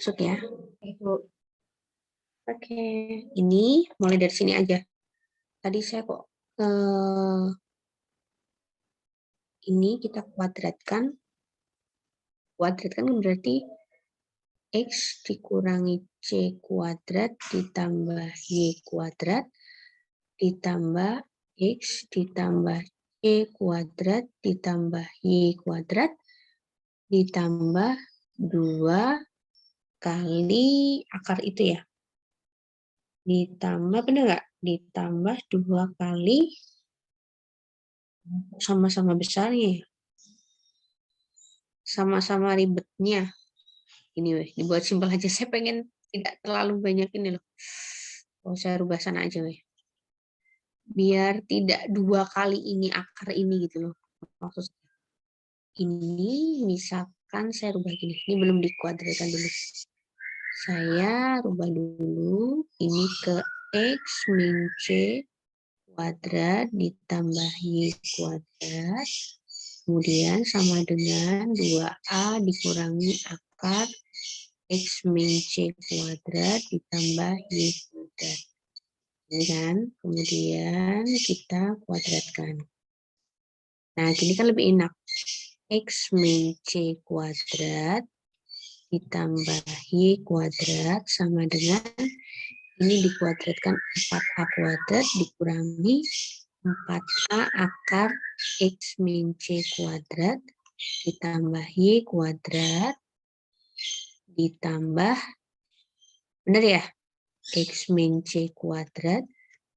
Masuk ya. Oke, ini mulai dari sini aja. Tadi saya kok ini kita kuadratkan. Kuadratkan berarti X dikurangi C kuadrat ditambah Y kuadrat ditambah X ditambah C kuadrat ditambah Y kuadrat ditambah 2 kali akar itu ya. Ditambah, benar nggak? Ditambah 2 kali sama-sama besarnya. Sama-sama ribetnya. Ini weh, dibuat simpel aja. Saya pengen tidak terlalu banyak ini loh. Oh, saya rubah sana aja weh. Biar tidak 2 kali ini akar ini gitu loh. Maksudnya ini misalkan saya rubah gini. Ini belum dikuadratkan dulu. Saya rubah dulu ini ke X min C kuadrat ditambah Y kuadrat. Kemudian sama dengan 2A dikurangi akar X min C kuadrat ditambah Y kuadrat. Ini kan, kemudian kita kuadratkan. Nah, gini kan lebih enak. X min C kuadrat ditambah Y kuadrat sama dengan ini dikuadratkan 4A kuadrat dikurangi 4A akar X min C kuadrat ditambah Y kuadrat ditambah, benar ya? X min C kuadrat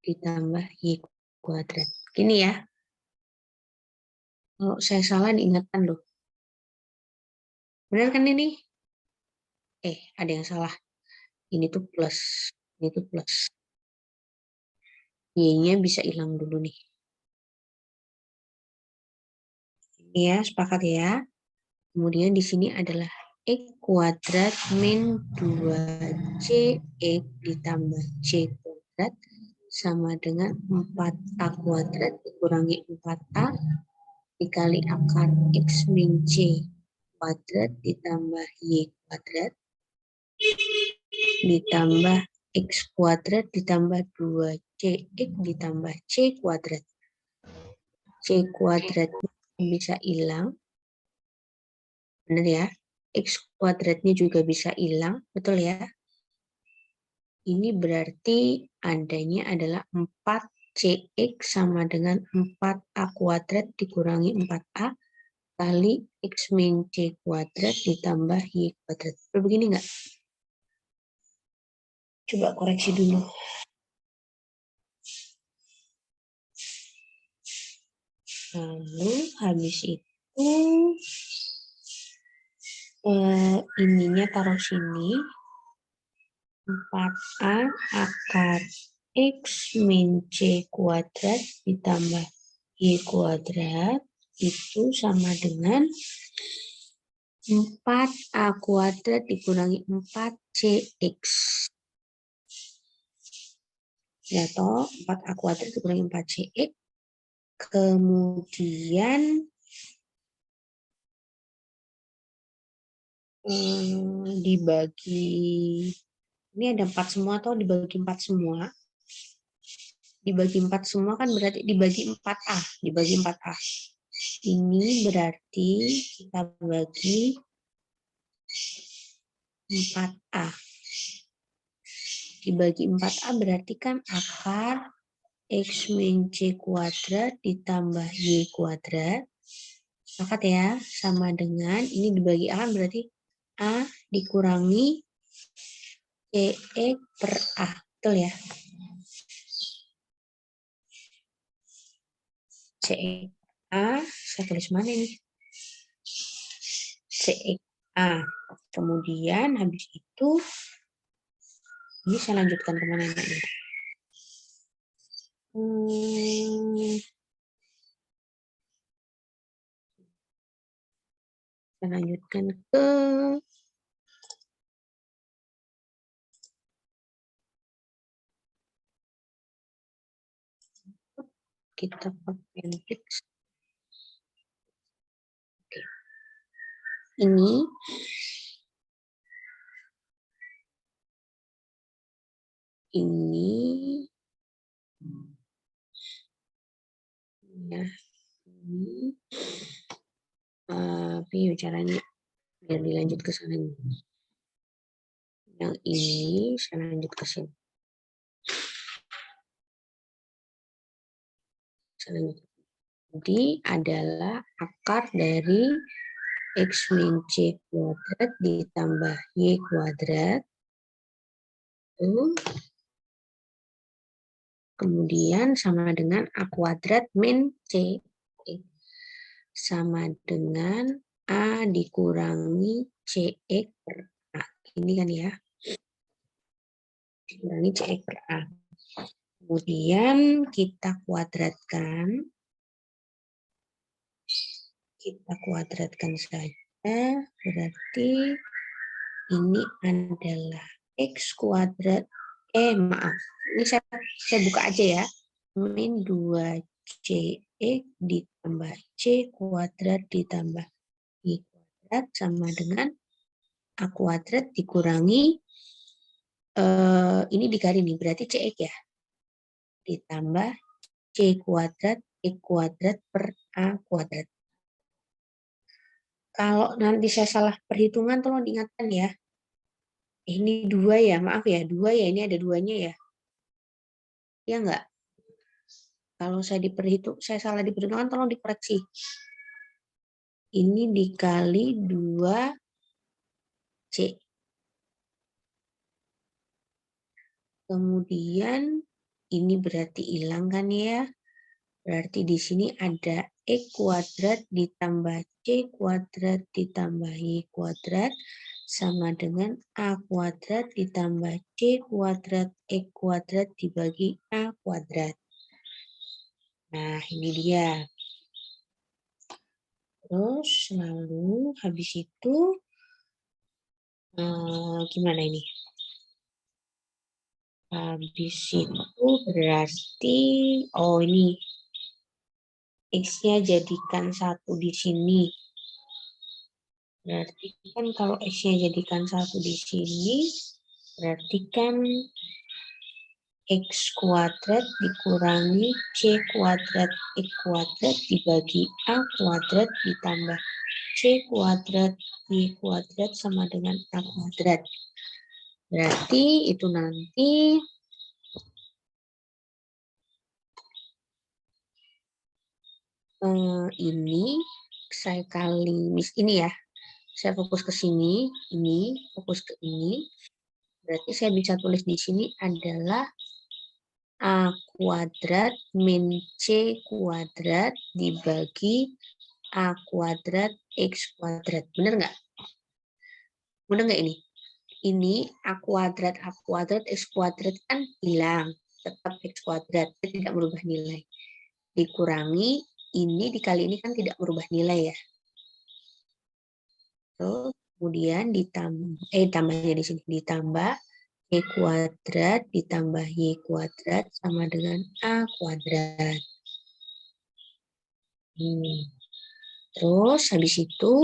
ditambah Y kuadrat. Gini ya. Kalau saya salah diingatkan loh. Benar kan ini? Ada yang salah. Ini tuh plus. Ini tuh plus. Y-nya bisa hilang dulu nih. Ini ya, sepakat ya. Kemudian di sini adalah X kuadrat min 2C X ditambah C kuadrat sama dengan 4A kuadrat dikurangi 4A dikali akar X min C kuadrat ditambah Y kuadrat ditambah X kuadrat ditambah 2CX ditambah C kuadrat. C kuadrat bisa hilang. Benar ya? X kuadratnya juga bisa hilang. Betul ya? Ini berarti adanya adalah 4CX sama dengan 4A kuadrat dikurangi 4A kali X min C kuadrat ditambah Y kuadrat. Begini nggak? Coba koreksi dulu. Lalu habis itu ininya taruh sini. 4A akar X min C kuadrat ditambah Y kuadrat itu sama dengan 4A kuadrat dikurangi 4CX. Ya toh, 4A kuadrat dikurangi 4CX. Kemudian dibagi, ini ada 4 semua atau dibagi 4 semua. Dibagi 4 semua kan berarti dibagi 4A. Dibagi 4A. Ini berarti kita bagi 4A. Dibagi 4A berarti kan akar X min C kuadrat ditambah Y kuadrat. Sepakat ya, sama dengan ini dibagi A berarti A dikurangi CX per A. Betul ya? CX A, saya tulis mana ini? CX A. Kemudian habis itu, ini saya lanjutkan kemana ini? Kita lanjutkan ke kita pakai teks. Ini ini ya, ini tapi caranya biar dilanjut ke sana. Yang ini saya lanjut ke sini. Jadi adalah akar dari X min C kuadrat ditambah Y kuadrat. Kemudian sama dengan A kuadrat min C. Sama dengan A dikurangi CX per A. Ini kan ya. Dikurangi CX per A. Kemudian kita kuadratkan. Kita kuadratkan saja. Berarti ini adalah X kuadrat. Maaf. Ini saya buka aja ya. Min 2CX ditambah C kuadrat ditambah Y kuadrat sama dengan A kuadrat dikurangi ini dikali nih, berarti CX ya. Ditambah C kuadrat X kuadrat per A kuadrat. Kalau nanti saya salah perhitungan tolong diingatkan ya. Ini 2 ya, maaf ya, 2 ya, ini ada 2-nya ya. Ya enggak? Kalau saya salah di perhitungan tolong dikoreksi. Ini dikali 2C. Kemudian ini berarti hilang kan ya. Berarti di sini ada X kuadrat ditambah C kuadrat ditambah Y kuadrat sama dengan A kuadrat ditambah C kuadrat X kuadrat dibagi A kuadrat. Nah, ini dia. Terus lalu habis itu gimana ini? Habis itu berarti ini X-nya jadikan 1 di sini. Berarti kan kalau X-nya jadikan 1 di sini, berarti kan X kuadrat dikurangi C kuadrat X kuadrat dibagi A kuadrat ditambah C kuadrat Y kuadrat sama dengan A kuadrat. Berarti itu nanti ini saya kali ini ya. Saya fokus ke sini, ini fokus ke ini. Berarti saya bisa tulis di sini adalah A kuadrat min C kuadrat dibagi A kuadrat X kuadrat. Benar nggak? Benar nggak ini? Ini A kuadrat X kuadrat kan hilang. Tetap X kuadrat, tidak merubah nilai. Dikurangi, ini dikali ini kan tidak merubah nilai ya. Terus kemudian tambahnya di sini ditambah Y kuadrat ditambah Y kuadrat sama dengan A kuadrat. Terus habis itu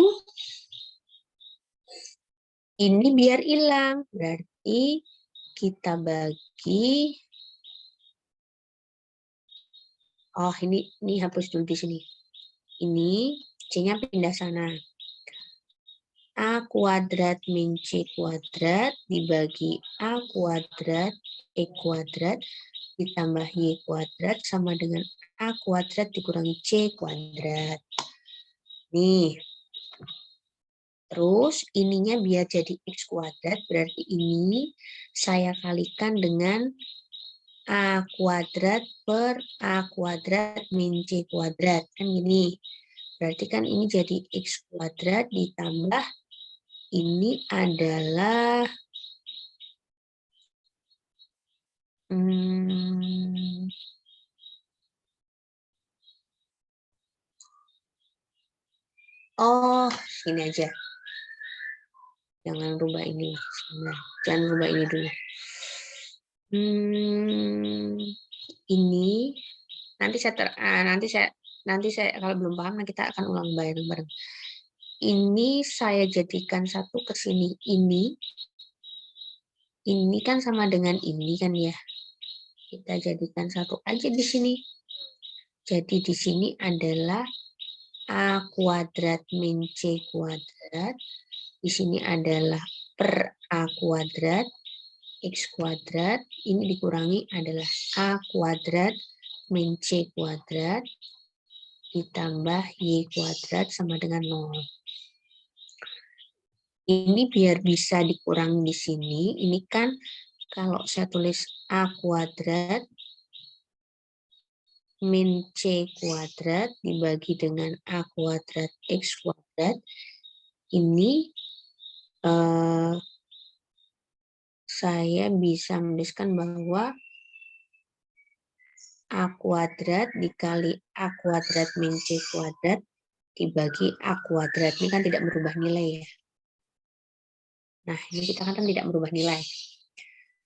ini biar hilang. Berarti kita bagi. Ini hapus dulu di sini. Ini C-nya pindah sana. A kuadrat min C kuadrat dibagi A kuadrat E kuadrat ditambah Y kuadrat sama dengan A kuadrat dikurangi C kuadrat. Nih. Terus ininya biar jadi X kuadrat, berarti ini saya kalikan dengan A kuadrat per A kuadrat min C kuadrat. Kan gini. Berarti kan ini jadi X kuadrat ditambah ini adalah sini aja. Jangan rubah ini. Jangan rubah ini dulu. Ini nanti saya kalau belum paham kita akan ulang bareng-bareng. Ini saya jadikan 1 ke sini. Ini kan sama dengan ini kan ya. Kita jadikan satu aja di sini. Jadi di sini adalah A kuadrat min C kuadrat. Di sini adalah per A kuadrat, X kuadrat. Ini dikurangi adalah A kuadrat min C kuadrat ditambah Y kuadrat sama dengan 0. Ini biar bisa dikurangi di sini. Ini kan kalau saya tulis A kuadrat min C kuadrat dibagi dengan A kuadrat X kuadrat. Ini saya bisa menuliskan bahwa A kuadrat dikali A kuadrat min C kuadrat dibagi A kuadrat. Ini kan tidak merubah nilai ya. Nah, ini kita kan tidak merubah nilai.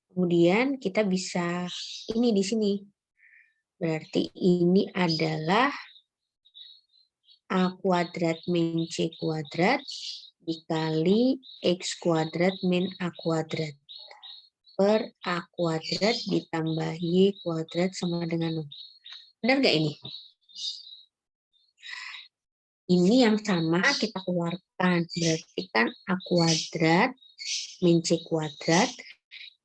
Kemudian kita bisa ini di sini. Berarti ini adalah A kuadrat min C kuadrat dikali X kuadrat min A kuadrat per A kuadrat ditambah Y kuadrat sama dengan 0. Benar nggak ini? Ini yang sama kita keluarkan. Berarti kan A kuadrat min C kuadrat.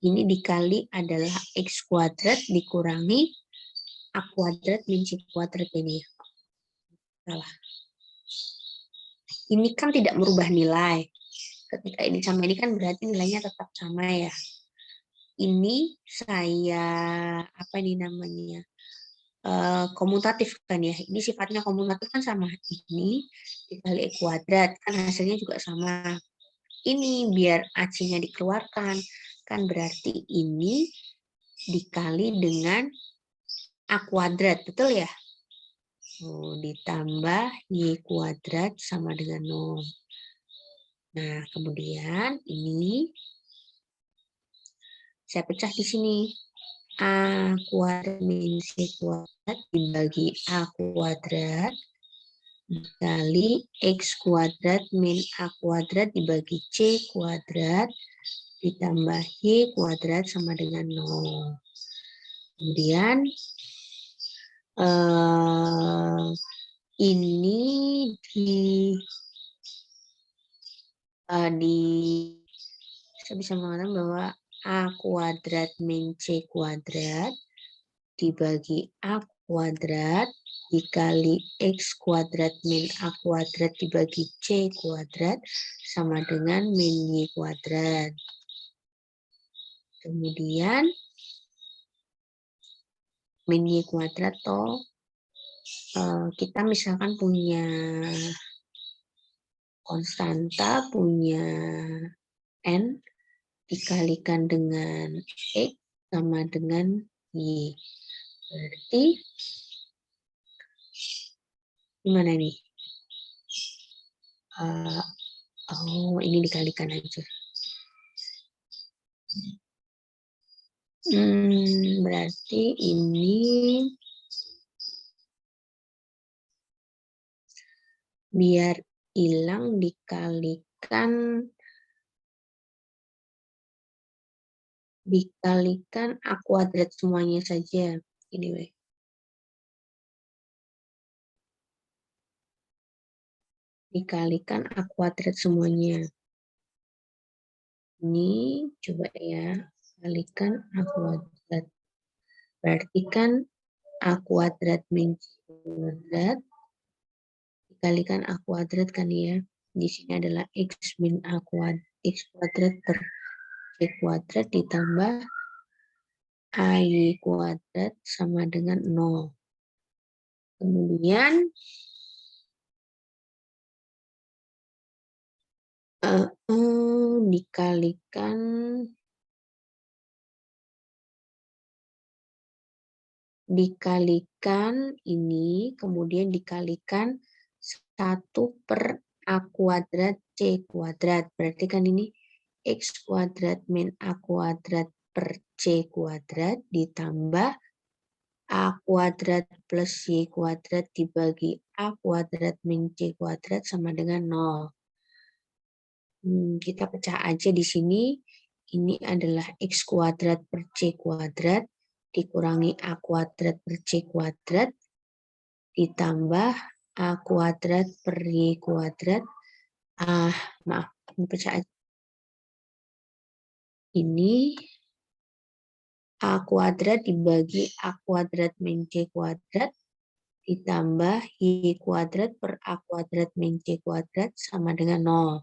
Ini dikali adalah X kuadrat dikurangi A kuadrat min C kuadrat ini. Salah. Ini kan tidak merubah nilai. Ketika ini sama ini kan berarti nilainya tetap sama ya. Ini saya, apa ini namanya, komutatif kan ya. Ini sifatnya komutatif kan sama. Ini dikali E kuadrat, kan hasilnya juga sama. Ini biar AC-nya dikeluarkan, kan berarti ini dikali dengan A kuadrat, betul ya? Ditambah Y kuadrat sama dengan 0. Nah, kemudian ini saya pecah di sini. A kuadrat min C kuadrat dibagi A kuadrat dikali X kuadrat min A kuadrat dibagi C kuadrat ditambah Y kuadrat sama dengan 0. Kemudian ini saya bisa mengatakan bahwa A kuadrat min C kuadrat dibagi A kuadrat dikali X kuadrat min A kuadrat dibagi C kuadrat sama dengan min Y kuadrat. Kemudian min Y kuadrat toh kita misalkan punya konstanta, punya N dikalikan dengan X sama dengan Y. Berarti gimana nih? Ini dikalikan aja. Berarti ini biar hilang dikalikan A kuadrat semuanya saja. Ini weh. Dikalikan A kuadrat semuanya. Ini coba ya, kalikan A kuadrat. Berarti kan A kuadrat min C kuadrat dikalikan A kuadrat kan ya. Di sini adalah X min A kuadrat, X kuadrat per C kuadrat ditambah AY kuadrat sama dengan 0. Kemudian dikalikan ini, kemudian dikalikan 1 per A kuadrat C kuadrat. Berarti kan ini X kuadrat min A kuadrat per C kuadrat ditambah A kuadrat plus Y kuadrat dibagi A kuadrat min C kuadrat sama dengan 0. Kita pecah aja di sini. Ini adalah X kuadrat per C kuadrat dikurangi A kuadrat per C kuadrat ditambah A kuadrat per Y kuadrat. Maaf, ini pecah aja. Ini A kuadrat dibagi A kuadrat min C kuadrat ditambah Y kuadrat per A kuadrat min C kuadrat sama dengan 0.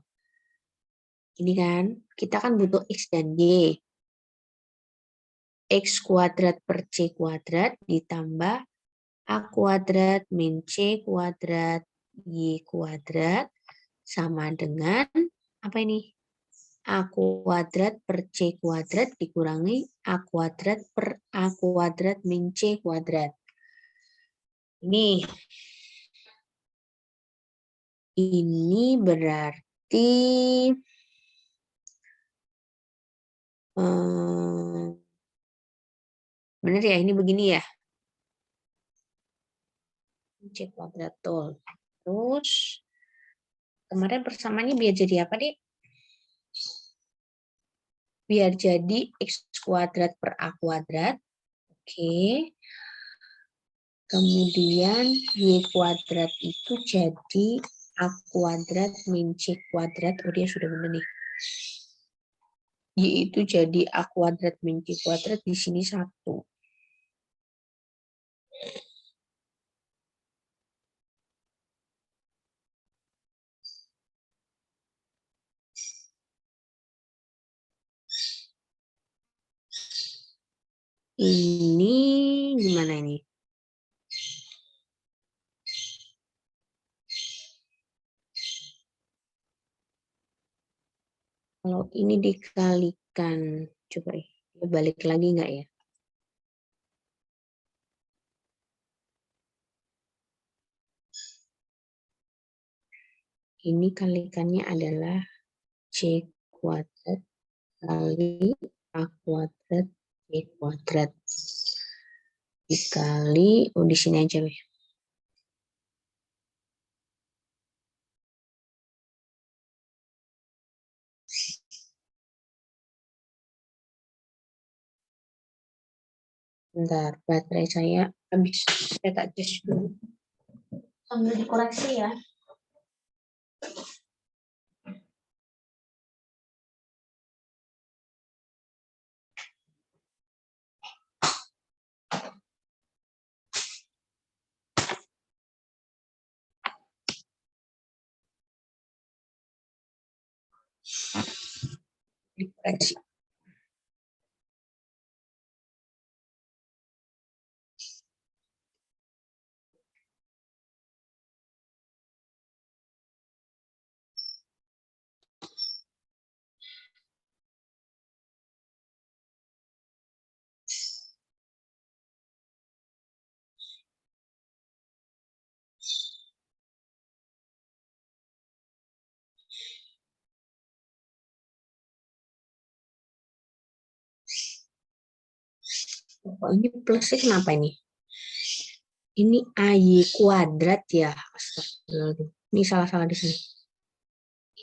Ini kan, kita kan butuh X dan Y. X kuadrat per C kuadrat ditambah A kuadrat min C kuadrat Y kuadrat sama dengan, apa ini? A kuadrat per C kuadrat dikurangi A kuadrat per A kuadrat min C kuadrat. Ini berarti benar ya, ini begini ya. C kuadrat tol. Terus kemarin persamaannya biar jadi apa, Dek? Biar jadi X kuadrat per A kuadrat. Oke. Kemudian Y kuadrat itu jadi A kuadrat min C kuadrat. Oh, dia sudah benar nih. Y itu jadi A kuadrat min C kuadrat. Di sini 1. Ini gimana ini? Kalau ini dikalikan, coba ya, balik lagi nggak ya? Ini kalikannya adalah C kuadrat kali A kuadrat C kuadrat. Dikali, di sini aja ya. Bentar, baterai saya habis. Saya tak just dulu. Sambil dikoreksi ya. Dikoreksi. Oh, ini plusnya kenapa ini? Ini AY kuadrat ya. Astagfirullahaladzim. Ini salah-salah di sini.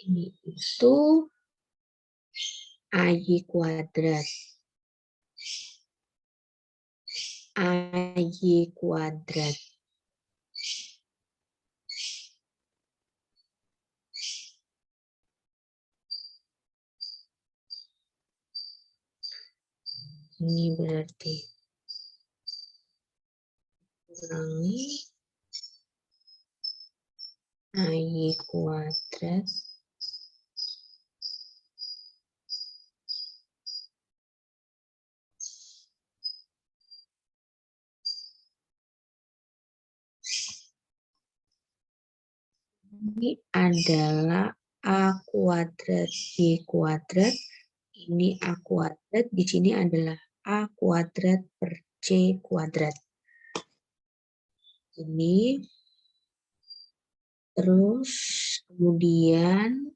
Ini itu AY kuadrat. AY kuadrat. Ini berarti kurangi AY kuadrat ini adalah A kuadrat Y kuadrat. Ini A kuadrat. Di sini adalah A kuadrat per C kuadrat. Ini. Terus kemudian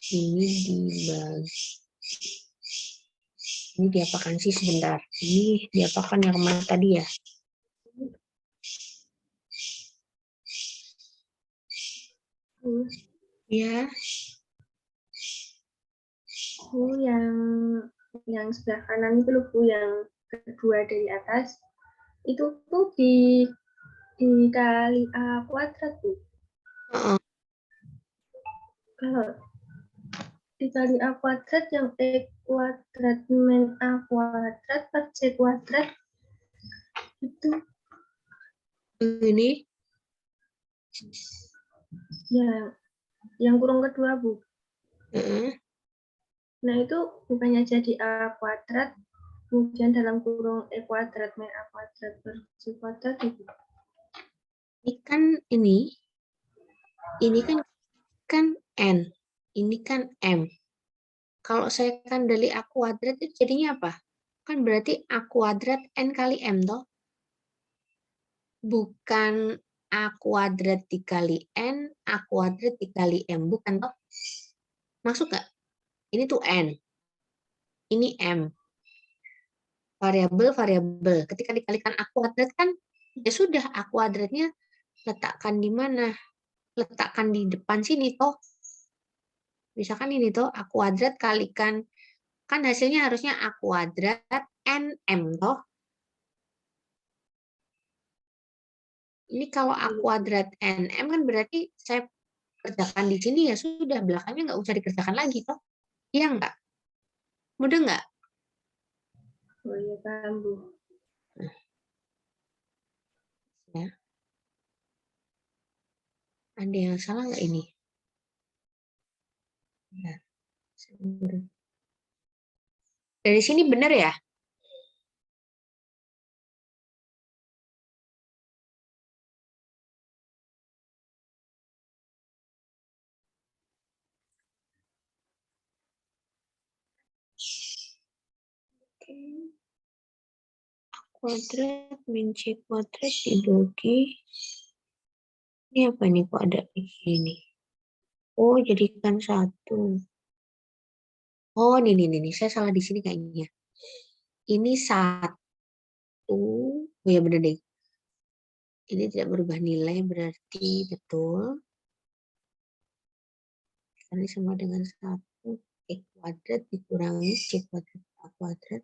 Ini dibagi. Ini diapakan sih sebentar? Ini diapakan yang kemarin tadi ya? Ya. Bu, yang sebelah kanan itu loh, Bu, yang kedua dari atas. Itu tuh dikali A kuadrat, Bu. Kalau dikali A kuadrat, yang E kuadrat min A kuadrat per C kuadrat, itu Ini ya yang kurung kedua, Bu. Nah, itu bukannya jadi A kuadrat, kemudian dalam kurung E kuadrat min A kuadrat per C kuadrat itu. ini kan N, ini kan M. Kalau saya kandali A kuadrat itu jadinya apa? Kan berarti A kuadrat N kali M toh? Bukan A kuadrat dikali N, A kuadrat dikali M. Bukan toh? Masuk nggak? Ini tuh N. Ini M. Variabel. Ketika dikalikan A kuadrat kan ya sudah A kuadratnya letakkan di mana? Letakkan di depan sini toh. Misalkan ini toh A kuadrat kalikan, kan hasilnya harusnya A kuadrat NM toh. Ini kalau A kuadrat NM kan berarti saya kerjakan di sini ya sudah, belakangnya nggak usah dikerjakan lagi toh. Iya nggak? Mudah nggak? Oh iya, paham, Bu. Ya. Ada yang salah nggak ini? Ya. Dari sini benar ya? A kuadrat min C kuadrat dibagi. Ini apa nih kok ada begini? Oh, jadikan satu. Oh, ini. Saya salah di sini kayaknya. Ini satu. Oh ya benar deh. Ini tidak berubah nilai berarti betul. Ini sama dengan 1 E kuadrat dikurangi C kuadrat A kuadrat.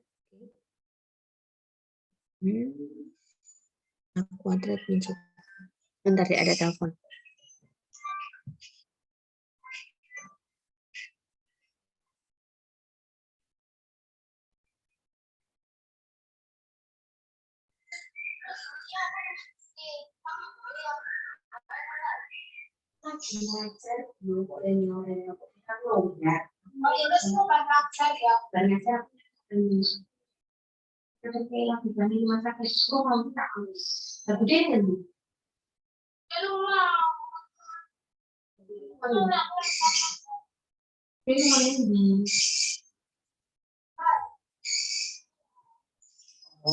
A kuadrat min C. Bentar ya, ada telepon.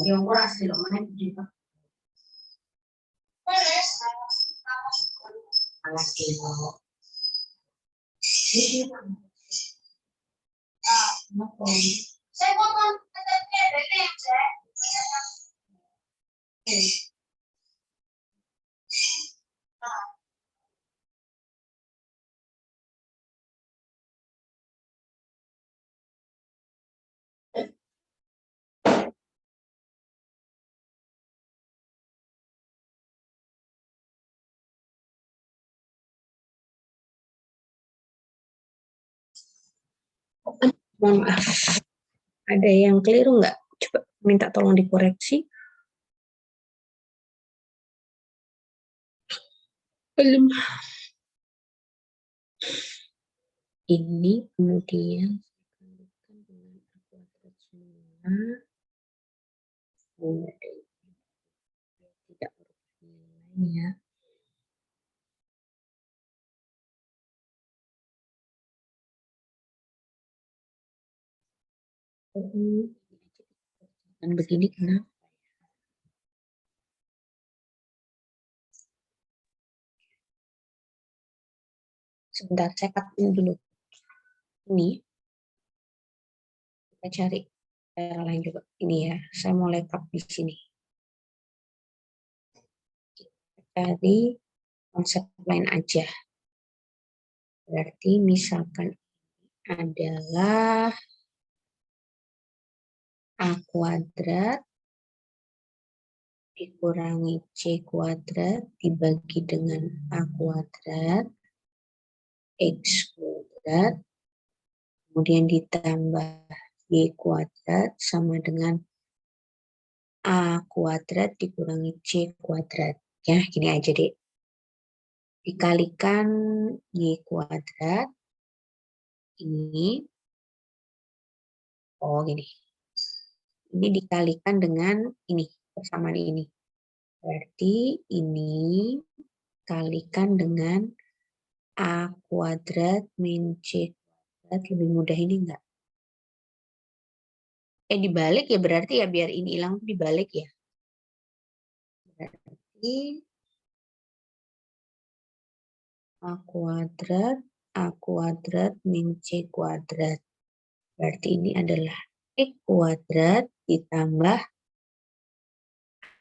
Yang ora sih lo main juga. Alas kilo. Saya potong mohon maaf. Ada yang keliru nggak? Coba minta tolong dikoreksi. Belum. Ini kemudian tidak berubah nilainya. Dan begini kenapa? Sebentar, saya cutting dulu. Ini kita cari cara lain juga. Ini ya, saya mau lengkap di sini. Cari konsep lain aja. Berarti misalkan adalah A kuadrat dikurangi C kuadrat dibagi dengan A kuadrat X kuadrat kemudian ditambah Y kuadrat sama dengan A kuadrat dikurangi C kuadrat. Ya, gini aja deh. Dikalikan Y kuadrat ini. Oh, gini. Ini dikalikan dengan ini, persamaan ini. Berarti ini kalikan dengan A kuadrat min C kuadrat. Lebih mudah ini enggak? Dibalik ya berarti ya, biar ini hilang dibalik ya. Berarti A kuadrat min C kuadrat. Berarti ini adalah X kuadrat ditambah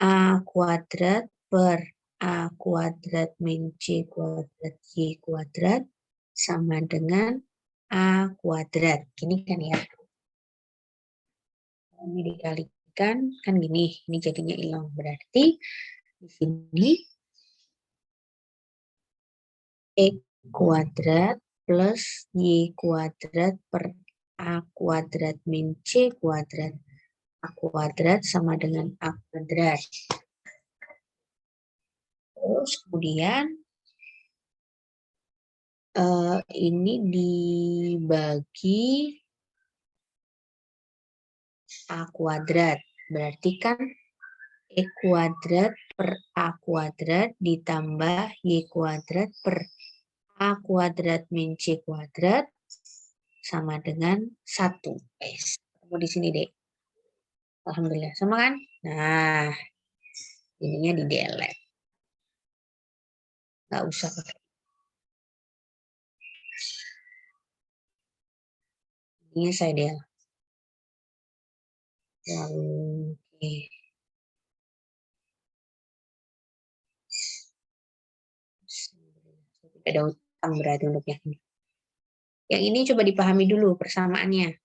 A kuadrat per A kuadrat min C kuadrat Y kuadrat sama dengan A kuadrat. Gini kan ya. Ini dikalikan kan gini. Ini jadinya hilang. Berarti di sini X kuadrat plus Y kuadrat per A kuadrat min C kuadrat. A kuadrat sama dengan A kuadrat. Terus kemudian ini dibagi A kuadrat. Berarti kan E kuadrat per A kuadrat ditambah Y kuadrat per A kuadrat min C kuadrat sama dengan 1. Ketemu di sini deh. Alhamdulillah. Sama kan? Nah, ininya di delete. Nggak usah pakai. Ini saya delete. Lalu, oke. Tidak ada utang berarti untuk yang ini. Yang ini coba dipahami dulu persamaannya.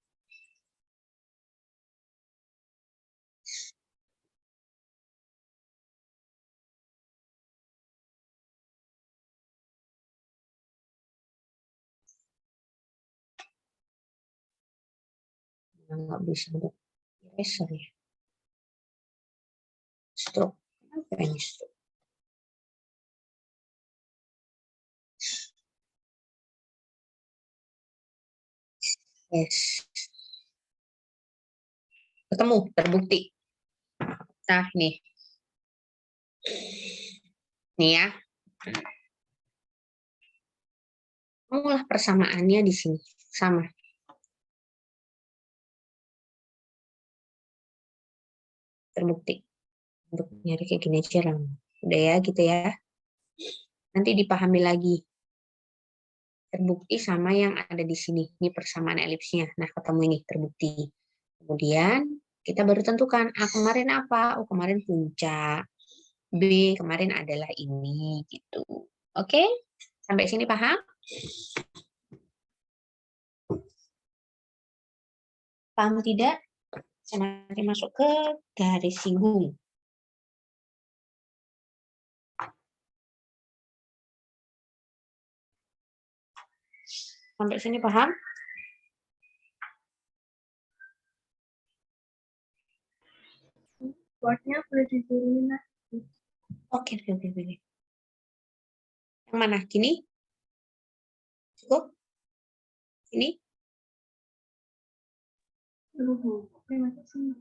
Nggak bisa untuk eraser ya. Stroke. Apa ini stroke? Yes. Ketemu, terbukti. Nah, nih. Nih ya. Mulai persamaannya di sini. Sama. Terbukti. Untuk nyari kayak gini aja lah. Udah ya, gitu ya. Nanti dipahami lagi. Terbukti sama yang ada di sini. Ini persamaan elipsnya. Nah, ketemu ini terbukti. Kemudian kita baru tentukan A kemarin apa? Oh, kemarin puncak. B kemarin adalah ini gitu. Oke? Sampai sini paham? Paham tidak? Saya nanti masuk ke garis singgung. Sampai sini paham? Buatnya boleh diturunin. Oke. Yang mana? Gini? Cukup? Ini? Terima kasih.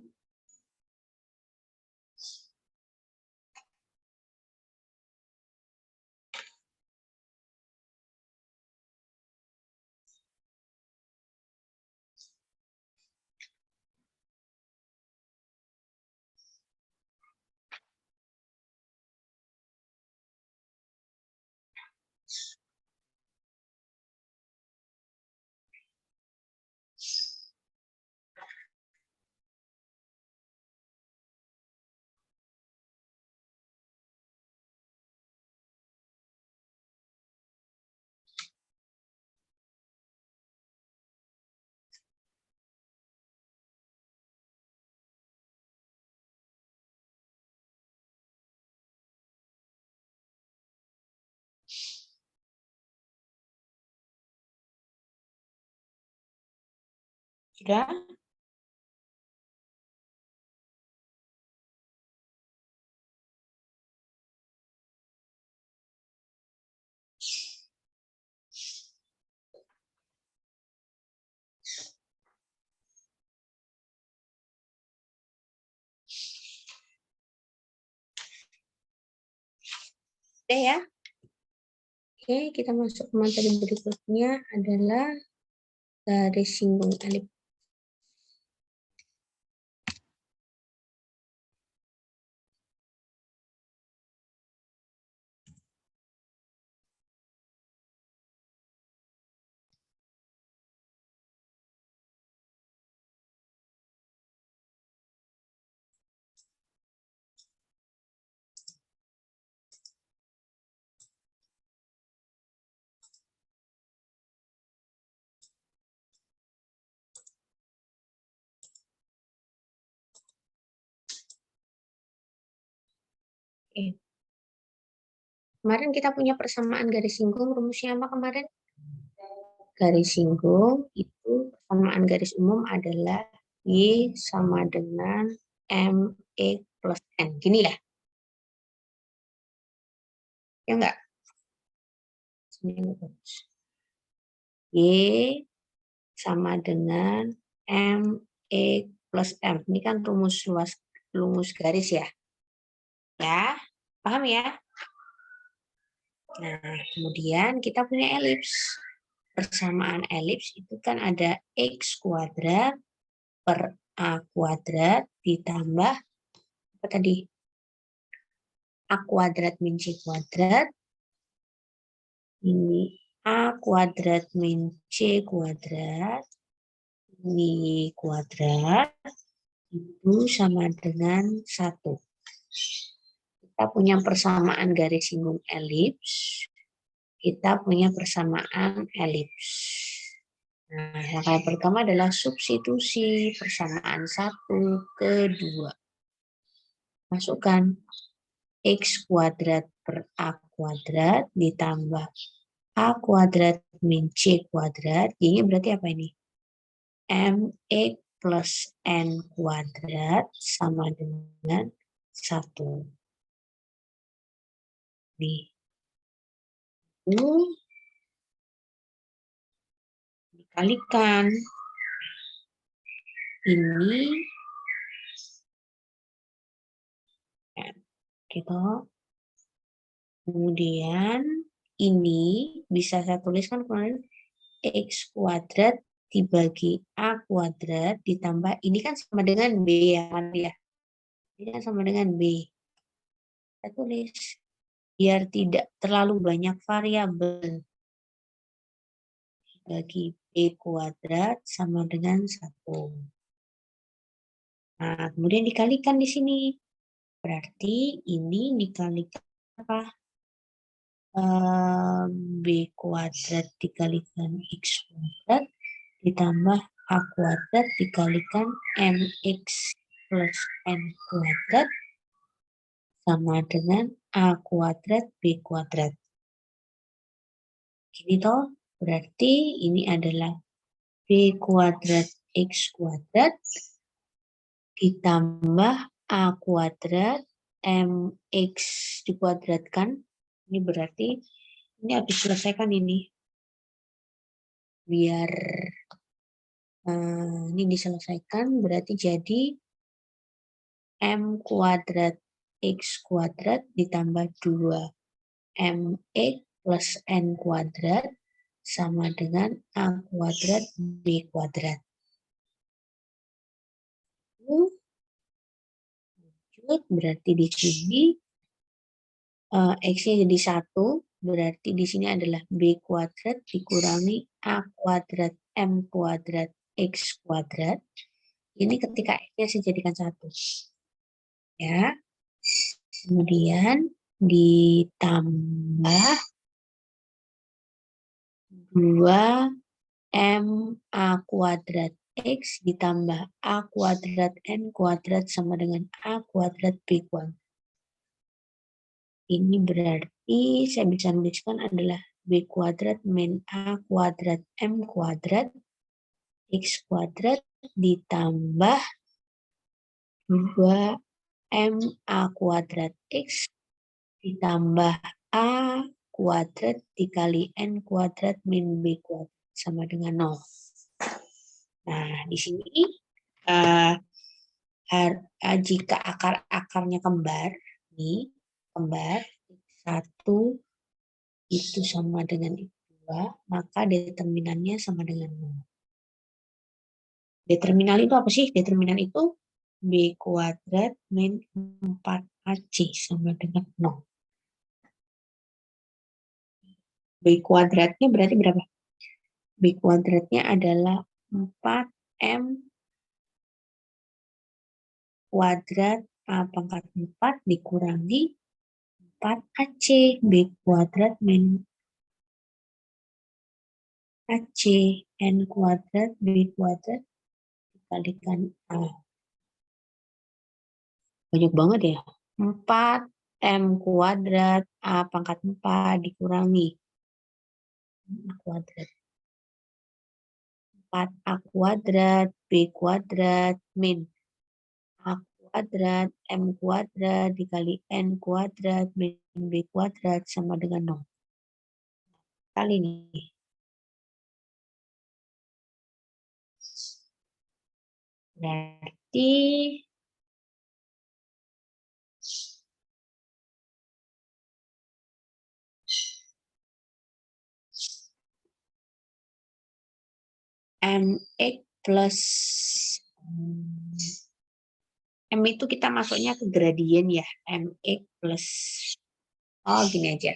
Sudah? Oke ya. Oke, kita masuk ke materi berikutnya adalah garis singgung elips. Oke. Kemarin kita punya persamaan garis singgung, rumusnya apa kemarin? Garis singgung itu persamaan garis umum adalah Y sama dengan ME plus N. Gini ya? Ya enggak? Y sama dengan ME plus M. Ini kan rumus garis ya? Ya, paham ya? Nah, kemudian kita punya elips. Persamaan elips itu kan ada X kuadrat per A kuadrat ditambah apa tadi? A kuadrat min C kuadrat. Ini A kuadrat min C kuadrat. Ini kuadrat. Itu sama dengan 1. Kita punya persamaan garis singgung elips. Kita punya persamaan elips. Nah, langkah yang pertama adalah substitusi persamaan 1 ke 2. Masukkan X kuadrat per A kuadrat ditambah A kuadrat min C kuadrat. Ini berarti apa ini? MX plus N kuadrat sama dengan 1. Nih. Dikalikan. Ini gitu. Kemudian ini bisa saya tuliskan kemarin X kuadrat dibagi A kuadrat ditambah ini kan sama dengan B ya. Ini kan sama dengan B. Kita tulis biar tidak terlalu banyak variabel. Bagi B kuadrat sama dengan 1. Nah, kemudian dikalikan di sini. Berarti ini dikalikan apa? B kuadrat dikalikan X kuadrat ditambah A kuadrat dikalikan MX plus N kuadrat sama dengan A kuadrat B kuadrat. Gini toh, berarti ini adalah B kuadrat X kuadrat ditambah A kuadrat MX dikuadratkan. Ini berarti ini habis selesaikan ini. Biar ini diselesaikan berarti jadi M kuadrat X kuadrat ditambah 2 MX plus N kuadrat sama dengan A kuadrat B kuadrat. Berarti di sini X-nya jadi 1, berarti di sini adalah B kuadrat dikurangi A kuadrat M kuadrat X kuadrat. Ini ketika X-nya saya jadikan 1. Ya. Kemudian ditambah 2 M A kuadrat X ditambah A kuadrat N kuadrat sama dengan A kuadrat B kuadrat. Ini berarti saya bisa tuliskan adalah B kuadrat min A kuadrat M kuadrat X kuadrat ditambah 2MA kuadrat X ditambah A kuadrat dikali N kuadrat min B kuadrat sama dengan 0. Nah, di sini jika akar-akarnya kembar, nih, kembar, 1 itu sama dengan X2, maka determinannya sama dengan 0. Determinan itu apa sih? Determinan itu B kuadrat min 4AC sama dengan 0. B kuadratnya berarti berapa? B kuadratnya adalah 4M kuadrat A pangkat 4 dikurangi 4AC. B kuadrat min AC. N kuadrat B kuadrat dikalikan A. Banyak banget ya. 4M kuadrat A pangkat 4 dikurangi A kuadrat. 4A kuadrat B kuadrat min A kuadrat M kuadrat dikali N kuadrat min B kuadrat sama dengan 0. Kali ini. Berarti MX plus M itu kita masuknya ke gradien ya. MX plus gini aja.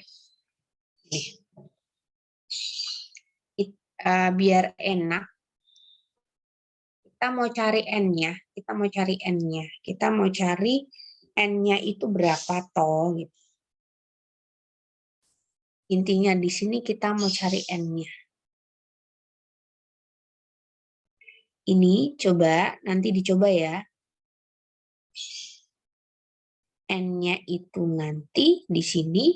Nih. Biar enak. Kita mau cari N-nya. Kita mau cari N-nya. Kita mau cari N-nya itu berapa toh gitu. Intinya di sini kita mau cari N-nya. Ini coba, nanti dicoba ya. N-nya itu nanti di sini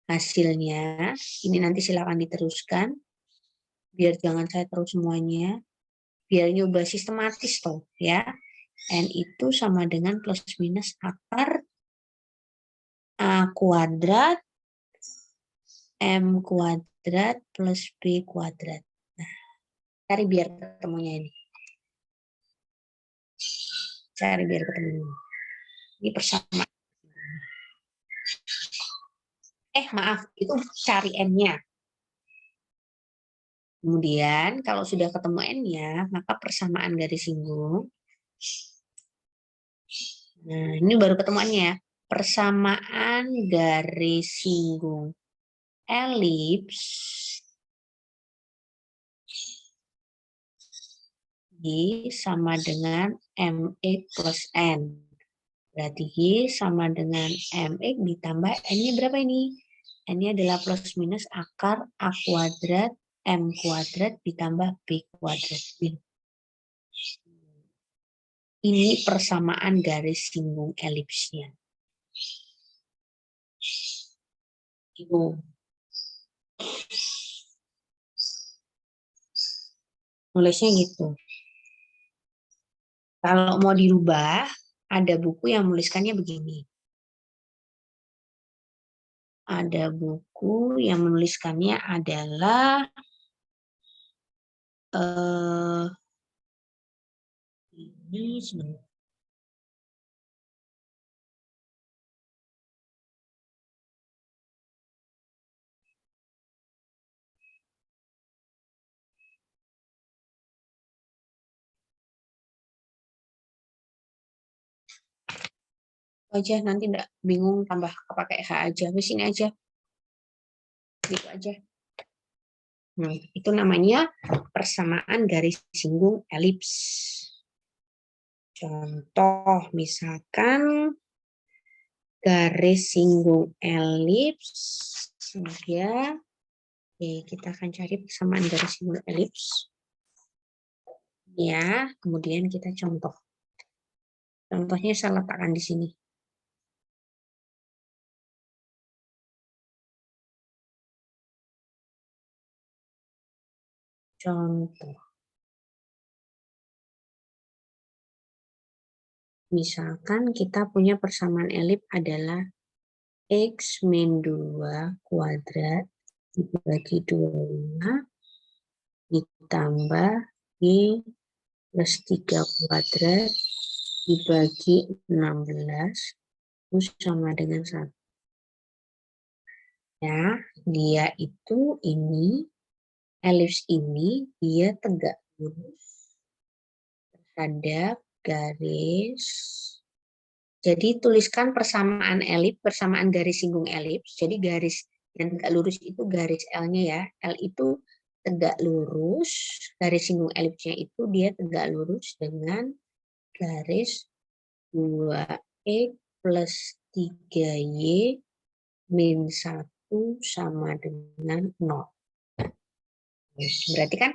hasilnya. Ini nanti silakan diteruskan. Biar jangan saya terus semuanya. Biar nyoba sistematis toh ya. N itu sama dengan plus minus akar A kuadrat M kuadrat plus B kuadrat. Nah, cari biar ketemunya ini. Cari biar ketemu. Ini persamaan. Maaf, itu cari N-nya. Kemudian kalau sudah ketemu N-nya, maka persamaan garis singgung. Nah, ini baru ketemuannya. Persamaan garis singgung elips Y sama dengan MX plus N. Berarti Y sama dengan MX ditambah N-nya berapa ini? N-nya adalah plus minus akar A kuadrat M kuadrat ditambah B kuadrat. Ini persamaan garis singgung elipsnya. Itu. Nulisnya gitu. Kalau mau dirubah, ada buku yang menuliskannya begini. Ada buku yang menuliskannya adalah ini sebenarnya. Aja nanti enggak bingung tambah pakai H aja. Wis ini aja. Gitu aja. Nah, itu namanya persamaan garis singgung elips. Contoh misalkan garis singgung elips ya. Oke, kita akan cari persamaan garis singgung elips. Ya, kemudian kita contoh. Contohnya saya letakkan di sini. Contoh. Misalkan kita punya persamaan elip adalah X min 2 kuadrat dibagi 2 ditambah Y plus 3 kuadrat dibagi 16 itu sama dengan 1. Ya, dia itu ini, elips ini, dia tegak lurus terhadap garis. Jadi tuliskan persamaan elips, persamaan garis singgung elips. Jadi garis yang tegak lurus itu garis L-nya ya. L itu tegak lurus, garis singgung elipsnya itu dia tegak lurus dengan garis 2X plus 3Y min 1 sama dengan 0. Berarti kan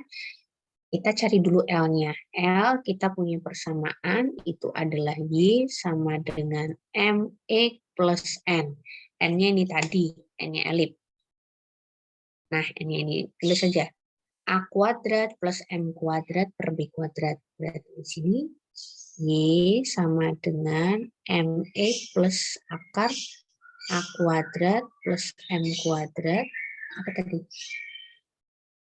kita cari dulu L-nya. L kita punya persamaan itu adalah Y sama dengan MX plus N. N-nya ini tadi, N-nya elip. Nah, N-nya ini tulis saja. A kuadrat plus M kuadrat per B kuadrat. Berarti di sini Y sama dengan MX plus akar A kuadrat plus M kuadrat. Apa tadi?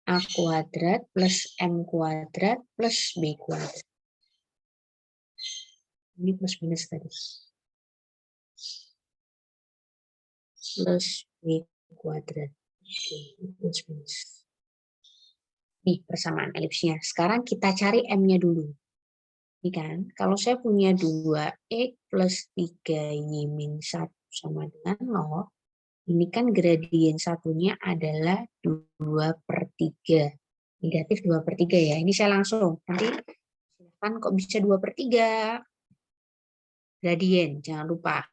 A kuadrat plus M kuadrat plus B kuadrat. Ini plus minus tadi. Plus B kuadrat. Plus minus. Nih persamaan elipsnya. Sekarang kita cari M-nya dulu. Ini kan, kalau saya punya 2X plus 3Y min 1 sama dengan 0, ini kan gradien satunya adalah 2/3. Negatif 2/3 ya. Ini saya langsung. Nanti kan kok bisa 2/3? Gradien, jangan lupa.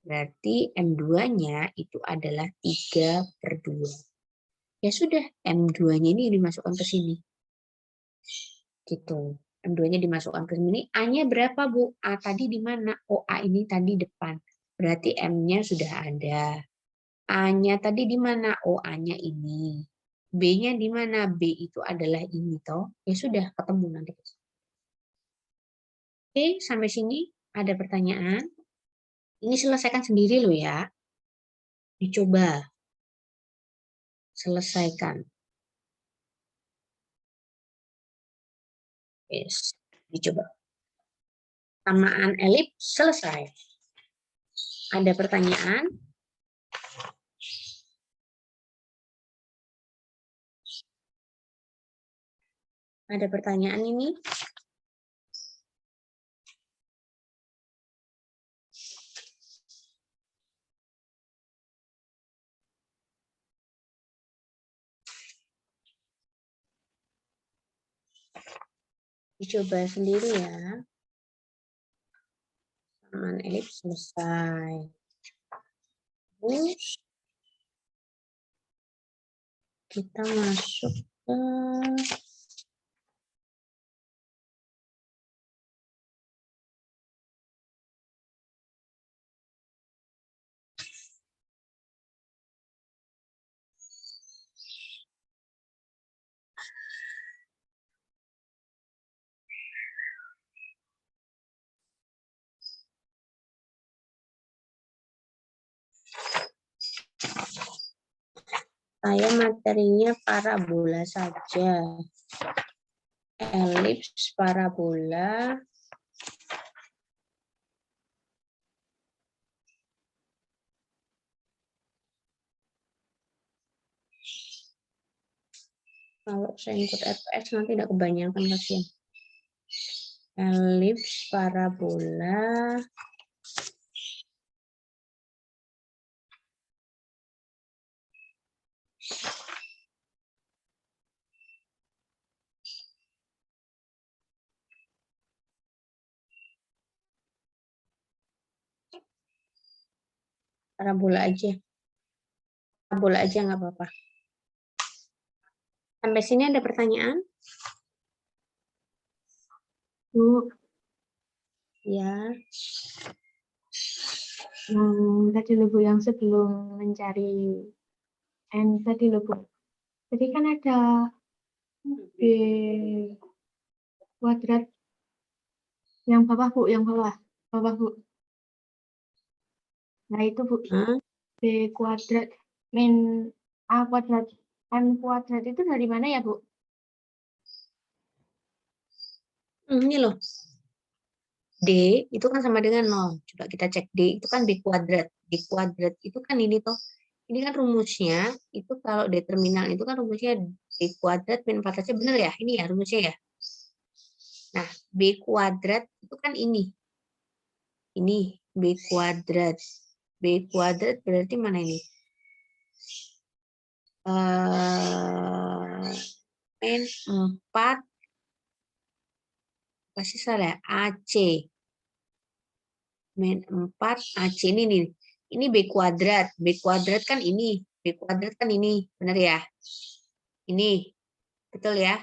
Berarti M2-nya itu adalah 3/2. Ya sudah, M2-nya ini dimasukkan ke sini. Gitu. M2-nya dimasukkan ke sini. A-nya berapa, Bu? A tadi di mana? Oh, A ini tadi depan. Berarti M-nya sudah ada. A-nya tadi di mana? Oh, A-nya ini. B-nya di mana? B itu adalah ini toh. Ya sudah, ketemu nanti. Oke, sampai sini ada pertanyaan? Ini selesaikan sendiri loh ya. Dicoba. Selesaikan. Yes. Dicoba. Samaan elips selesai. Ada pertanyaan? Ada pertanyaan ini? Dicoba sendiri ya. Samaan elips selesai. Terus kita masuk ke saya materinya parabola saja. Elips parabola. Kalau saya input fx nanti tidak kebanyakan kasihan. Elips parabola. Parabola aja. Parabola aja nggak apa-apa. Sampai sini ada pertanyaan? Bu, Ya. yang tadi loh Bu, yang sebelum mencari N tadi loh Bu. Jadi kan ada B kuadrat Yang bawah, Bu, yang bawah. Bawah, Bu. Nah, itu, Bu. Hmm, B kuadrat min A kuadrat M kuadrat itu dari mana ya, Bu? ini loh. D itu kan sama dengan 0. Coba kita cek D itu kan B kuadrat. D kuadrat itu kan ini toh. Ini kan rumusnya, itu kalau determinan itu kan rumusnya D kuadrat min 4AC. Bener ya? Ini ya rumusnya ya? Nah, B kuadrat itu kan ini. Ini B kuadrat. B kuadrat berarti mana ini? Min 4 pasti salah ya? AC. Min 4 AC ini nih. Ini B kuadrat. B kuadrat kan ini. B kuadrat kan ini. Benar ya? Ini. Betul ya?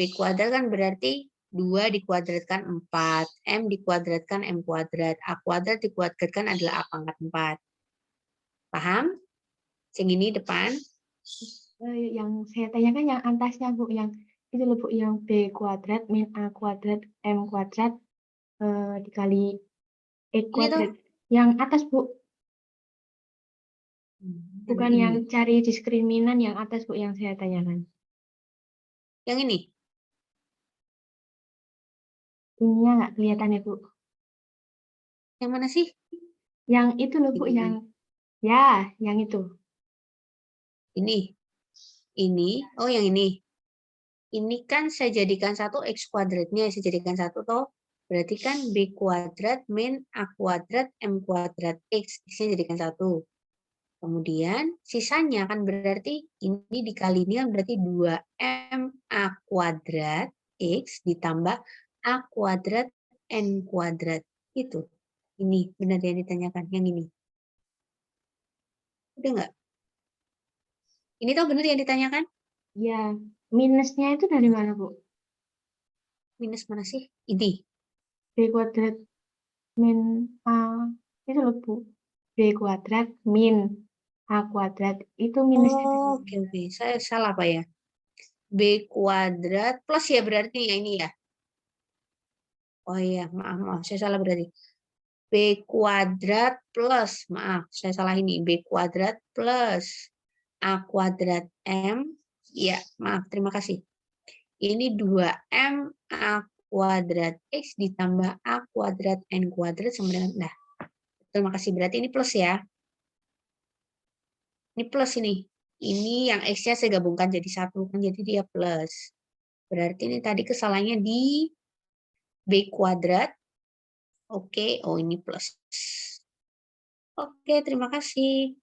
B kuadrat kan berarti 2 dikuadratkan 4. M dikuadratkan M kuadrat. A kuadrat dikuadratkan adalah A pangkat 4. Paham? Yang ini depan. Yang saya tanyakan yang atasnya, Bu, yang itu loh, Bu, yang B kuadrat min A kuadrat M kuadrat dikali E Ini tuh. kuadrat. Yang atas, Bu, bukan Ini. yang cari diskriminan yang atas, Bu, yang saya tanyakan. Yang ini. Ininya nggak kelihatan ya, Bu. Yang mana sih? Yang itu loh, Bu, Ini. yang ya, yang itu. Ini. Ini. Oh, yang ini. Ini kan saya jadikan 1 X kuadratnya. Saya jadikan 1 toh. Berarti kan B kuadrat min A kuadrat M kuadrat X. X-nya jadikan 1. Kemudian sisanya kan berarti ini dikali ini kan berarti 2M A kuadrat X ditambah A kuadrat N kuadrat. Itu. Ini benar yang ditanyakan. Yang ini. Udah nggak? Ini tuh benar yang ditanyakan? Ya, minusnya itu dari mana, Bu? Minus mana sih? Ini. B kuadrat min A itu loh, Bu. B kuadrat min A kuadrat itu minusnya dari Oh, oke, mana? oke. Saya salah Pak ya. B kuadrat plus ya berarti ya ini ya. Oh iya, maaf, maaf. Saya salah berarti. B kuadrat plus, maaf, saya salah ini. B kuadrat plus A kuadrat M. Ya, maaf, terima kasih. Ini 2M A kuadrat X ditambah A kuadrat N kuadrat sama dengan, nah, terima kasih. Berarti ini plus ya. Ini plus ini. Ini yang X-nya saya gabungkan jadi 1, kan jadi dia plus. Berarti ini tadi kesalahannya di B kuadrat. Oke, oh ini plus. Oke, terima kasih.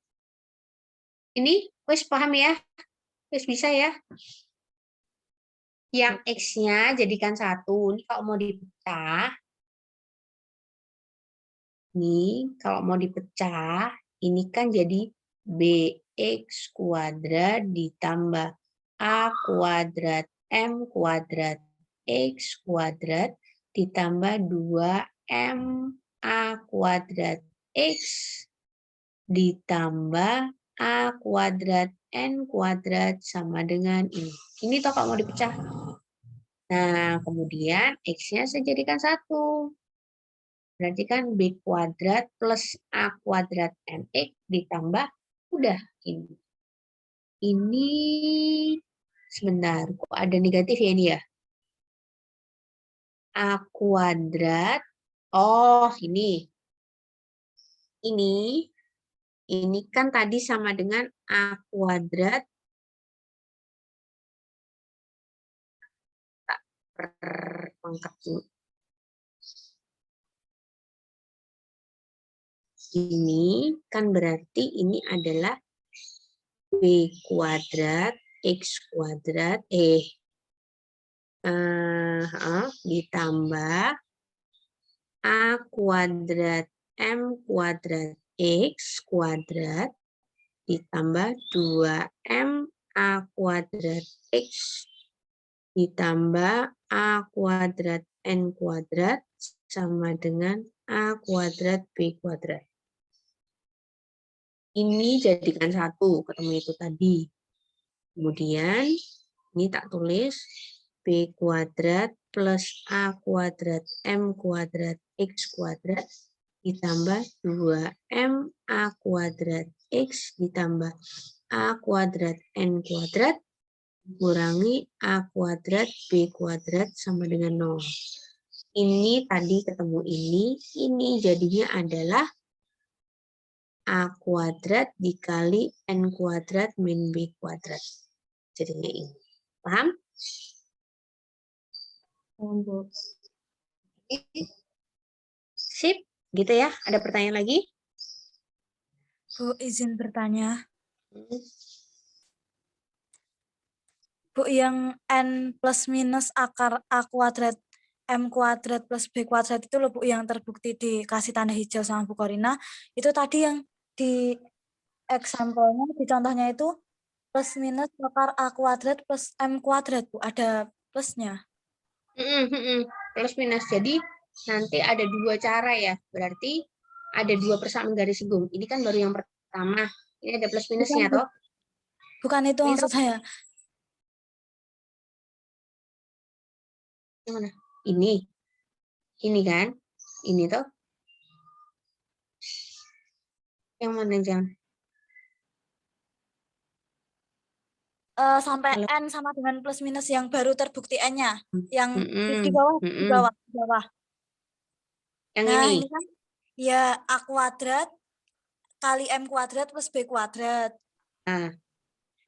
Ini wes paham ya? Wes bisa ya? Yang X-nya jadikan 1. Ini kalau mau dipecah, nih kalau mau dipecah, ini kan jadi BX kuadrat ditambah A kuadrat M kuadrat X kuadrat ditambah 2M A kuadrat X ditambah A kuadrat N kuadrat sama dengan ini. Ini toh kalau mau dipecah. Nah, kemudian X-nya saya jadikan 1. Berarti kan B kuadrat plus A kuadrat MX ditambah, udah ini. Ini, sebentar, kok ada negatif ya ini ya? A kuadrat, oh ini. Ini kan tadi sama dengan A kuadrat per pangkat dulu. Ini kan berarti ini adalah B kuadrat X kuadrat ditambah A kuadrat M kuadrat X kuadrat ditambah 2M A kuadrat X ditambah A kuadrat N kuadrat sama dengan A kuadrat B kuadrat. Ini jadikan 1, ketemu itu tadi. Kemudian, ini tak tulis B kuadrat plus A kuadrat M kuadrat X kuadrat ditambah 2M A kuadrat X ditambah A kuadrat N kuadrat kurangi A kuadrat B kuadrat sama dengan 0. Ini tadi ketemu ini jadinya adalah A kuadrat dikali N kuadrat min B kuadrat. Jadinya ini. Paham? Bu. Sip, gitu ya. Ada pertanyaan lagi? Bu, izin bertanya. Bu, yang N plus minus akar A kuadrat M kuadrat plus B kuadrat itu loh Bu, yang terbukti dikasih tanda hijau sama Bu Korina, itu tadi yang di example-nya, di contohnya itu plus minus akar A kuadrat plus M kuadrat Bu, ada plusnya. Plus minus. Jadi nanti ada dua cara ya. Berarti ada dua persamaan garis singgung. Ini kan baru yang pertama. Ini ada plus minusnya toh. Bukan itu Ini maksud saya. Yang mana? Ini kan? Ini toh. Yang mana jangan? Sampai Halo. N sama dengan plus minus yang baru terbukti N-nya. Yang di bawah. Yang Nah, ini. ini kan ya A kuadrat kali M kuadrat plus B kuadrat. Nah.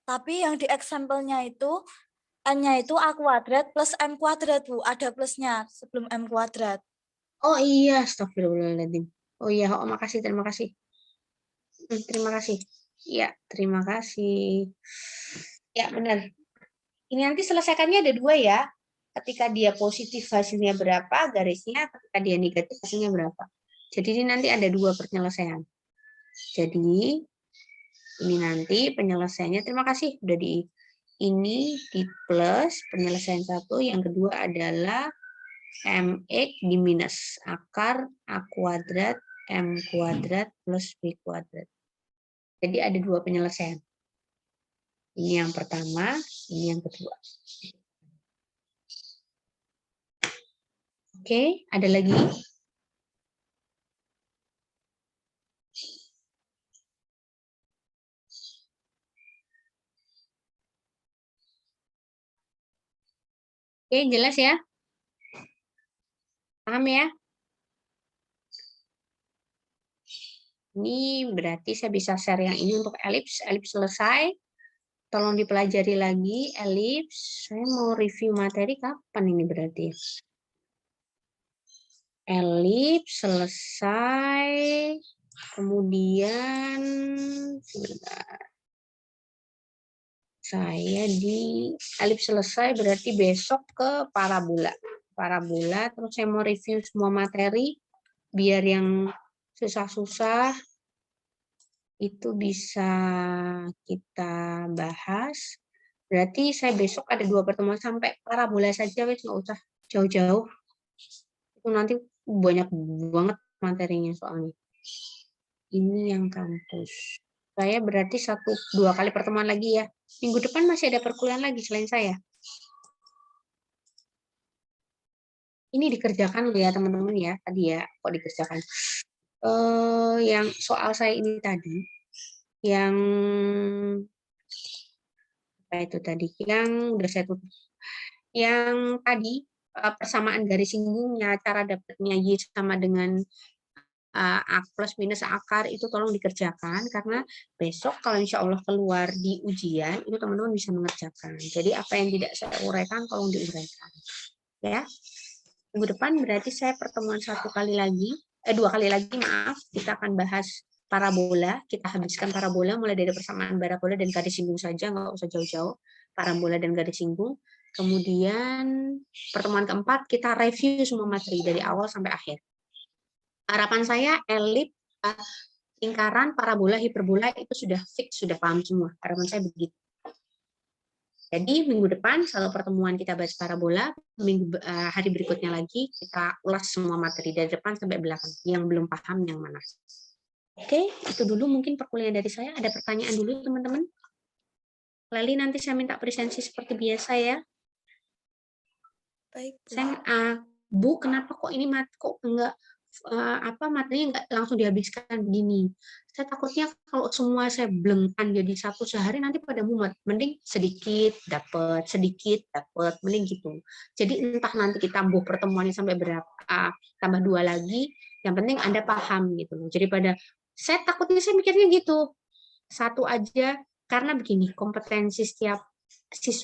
Tapi yang di example-nya itu N-nya itu A kuadrat plus M kuadrat, Bu. Ada plusnya sebelum M kuadrat. Oh iya, astagfirullahaladzim. Oh iya, makasih, terima kasih. Terima kasih. Ya, terima kasih. Ya, benar. Ini nanti selesaikannya ada dua ya. Ketika dia positif hasilnya berapa, garisnya. Ketika dia negatif hasilnya berapa. Jadi ini nanti ada dua penyelesaian. Jadi ini nanti penyelesaiannya, terima kasih udah ini di plus penyelesaian satu, yang kedua adalah mx di minus akar A kuadrat M kuadrat plus B kuadrat. Jadi ada dua penyelesaian. Ini yang pertama, ini yang kedua. Oke, ada lagi? Oke, jelas ya? Paham ya? Ini berarti saya bisa share yang ini untuk elips. Elips selesai. Tolong dipelajari lagi elips. Saya mau review materi kapan ini berarti? Elips selesai. Kemudian sebentar. Saya di elips selesai berarti besok ke parabola. Parabola, terus saya mau review semua materi biar yang susah-susah itu bisa kita bahas. Berarti saya besok ada dua pertemuan sampai parabola saja, wes nggak usah jauh-jauh. Itu nanti banyak banget materinya soalnya. Ini yang kampus. Saya berarti 1-2 kali pertemuan lagi ya. Minggu depan masih ada perkuliahan lagi selain saya. Ini dikerjakan ya teman-teman ya. Tadi ya kok dikerjakan. Yang soal saya ini tadi, yang apa itu tadi? Yang udah saya tutup. Yang tadi persamaan garis singgungnya, cara dapatnya Y sama dengan A plus minus akar itu tolong dikerjakan karena besok kalau insya Allah keluar di ujian itu teman-teman bisa mengerjakan. Jadi apa yang tidak saya uraikan tolong diuraikan. Ya, minggu depan berarti saya pertemuan 2 kali lagi, maaf, kita akan bahas parabola. Kita habiskan parabola mulai dari persamaan parabola dan garis singgung saja, nggak usah jauh-jauh. Parabola dan garis singgung. Kemudian pertemuan keempat kita review semua materi dari awal sampai akhir. Harapan saya elips, lingkaran, parabola, hiperbola itu sudah fix, sudah paham semua. Harapan saya begitu. Jadi minggu depan kalau pertemuan kita bahas parabola, hari berikutnya lagi kita ulas semua materi dari depan sampai belakang. Yang belum paham yang mana. Oke, itu dulu mungkin perkuliahan dari saya. Ada pertanyaan dulu teman-teman? Lalu nanti saya minta presensi seperti biasa ya. Baik, Bu. Saya Bu, kenapa kok ini kok enggak materinya enggak langsung dihabiskan begini. Saya takutnya kalau semua saya blengkan jadi satu sehari nanti pada mumet. Mending sedikit dapat, mending gitu. Jadi entah nanti kita pertemuannya sampai berapa, tambah 2 lagi, yang penting Anda paham gitu loh. Jadi saya takutnya saya mikirnya gitu. Satu aja, karena begini, kompetensi setiap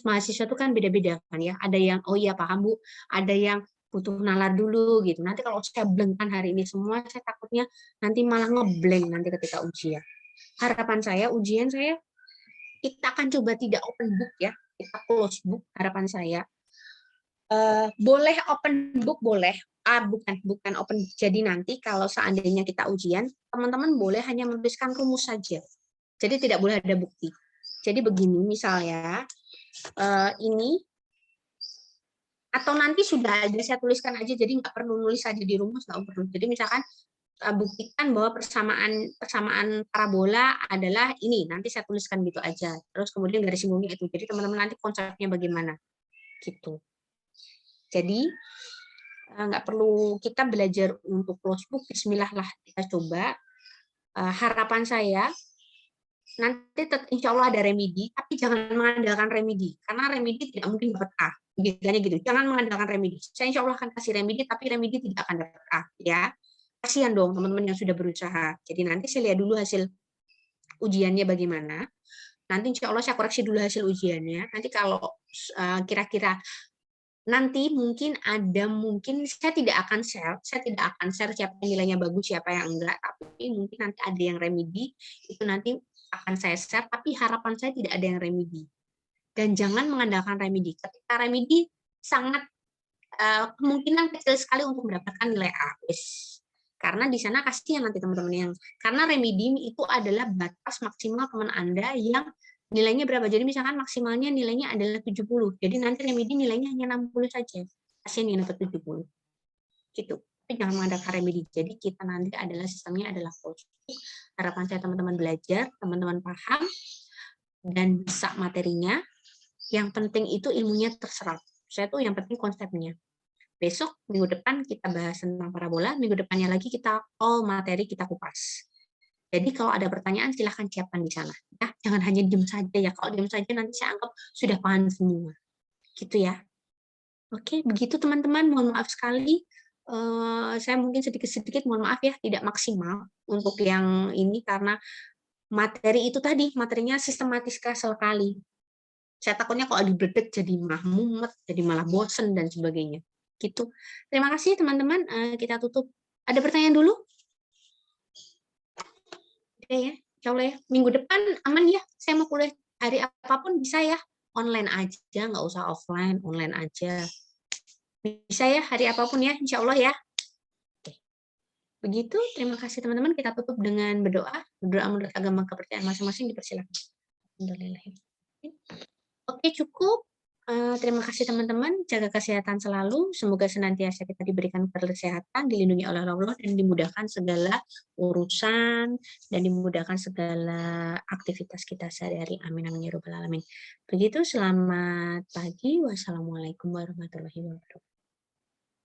mahasiswa itu kan beda-beda kan ya. Ada yang oh iya paham Bu, ada yang butuh nalar dulu gitu. Nanti kalau saya blengkan hari ini semua, saya takutnya nanti malah ngeblank nanti ketika ujian. Harapan saya ujian saya kita akan coba tidak open book ya, kita close book. Harapan saya boleh open book boleh, bukan open book. Jadi nanti kalau seandainya kita ujian, teman-teman boleh hanya menuliskan rumus saja. Jadi tidak boleh ada bukti. Jadi begini misalnya ini atau nanti sudah ada saya tuliskan aja, jadi nggak perlu nulis aja di rumus, nggak perlu. Jadi misalkan buktikan bahwa persamaan parabola adalah ini, nanti saya tuliskan gitu aja. Terus kemudian garis simbolnya itu. Jadi teman-teman nanti konsepnya bagaimana gitu. Jadi nggak perlu kita belajar untuk close book, bismillah lah kita coba. Harapan saya nanti insya Allah ada remedi, tapi jangan mengandalkan remedi, karena remedi tidak mungkin dapat A. Biasanya gitu, jangan mengandalkan remedi. Saya insya Allah akan kasih remedi, tapi remedi tidak akan dapat A. Ya, kasihan dong teman-teman yang sudah berusaha. Jadi nanti saya lihat dulu hasil ujiannya bagaimana. Nanti insya Allah saya koreksi dulu hasil ujiannya. Nanti kalau kira-kira nanti mungkin saya tidak akan share siapa yang nilainya bagus, siapa yang enggak, tapi mungkin nanti ada yang remedi, itu nanti akan saya share, tapi harapan saya tidak ada yang remedi. Dan jangan mengandalkan remedi. Ketika remedi sangat kemungkinan kecil sekali untuk mendapatkan nilai A. Karena di sana kasihan nanti teman-teman karena remedi itu adalah batas maksimal teman Anda yang nilainya berapa. Jadi misalkan maksimalnya nilainya adalah 70. Jadi nanti remedi nilainya hanya 60 saja. Kasihan yang dapat 70. Gitu. Tapi jangan mengandalkan remedi. Jadi kita nanti adalah sistemnya adalah coach. Harapan saya teman-teman belajar, teman-teman paham dan bisa materinya. Yang penting itu ilmunya terserap. Saya tuh yang penting konsepnya. Besok, minggu depan kita bahas tentang parabola, minggu depannya lagi kita materi kita kupas. Jadi kalau ada pertanyaan silahkan siapkan di sana. Ya, jangan hanya diam saja ya. Kalau diam saja nanti saya anggap sudah paham semua. Gitu ya. Oke, begitu teman-teman. Mohon maaf sekali. Saya mungkin sedikit-sedikit mohon maaf ya, tidak maksimal untuk yang ini karena materi itu tadi, materinya sistematis sekali. Saya takutnya kalau dibledek jadi malah mumet, jadi malah bosen dan sebagainya. Gitu. Terima kasih teman-teman. Kita tutup. Ada pertanyaan dulu? Oke ya, insya Allah ya. Minggu depan aman ya. Saya mau kuliah hari apapun bisa ya. Online aja, nggak usah offline, online aja. Bisa ya hari apapun ya, insya Allah ya. Oke. Begitu, terima kasih teman-teman. Kita tutup dengan berdoa. Berdoa menurut agama kepercayaan masing-masing dipersilakan. Alhamdulillah. Oke, cukup. Terima kasih teman-teman. Jaga kesehatan selalu. Semoga senantiasa kita diberikan kesehatan, dilindungi oleh Allah, dan dimudahkan segala urusan, dan dimudahkan segala aktivitas kita sehari-hari. Amin, amin, ya rabbal alamin. Begitu, selamat pagi. Wassalamualaikum warahmatullahi wabarakatuh.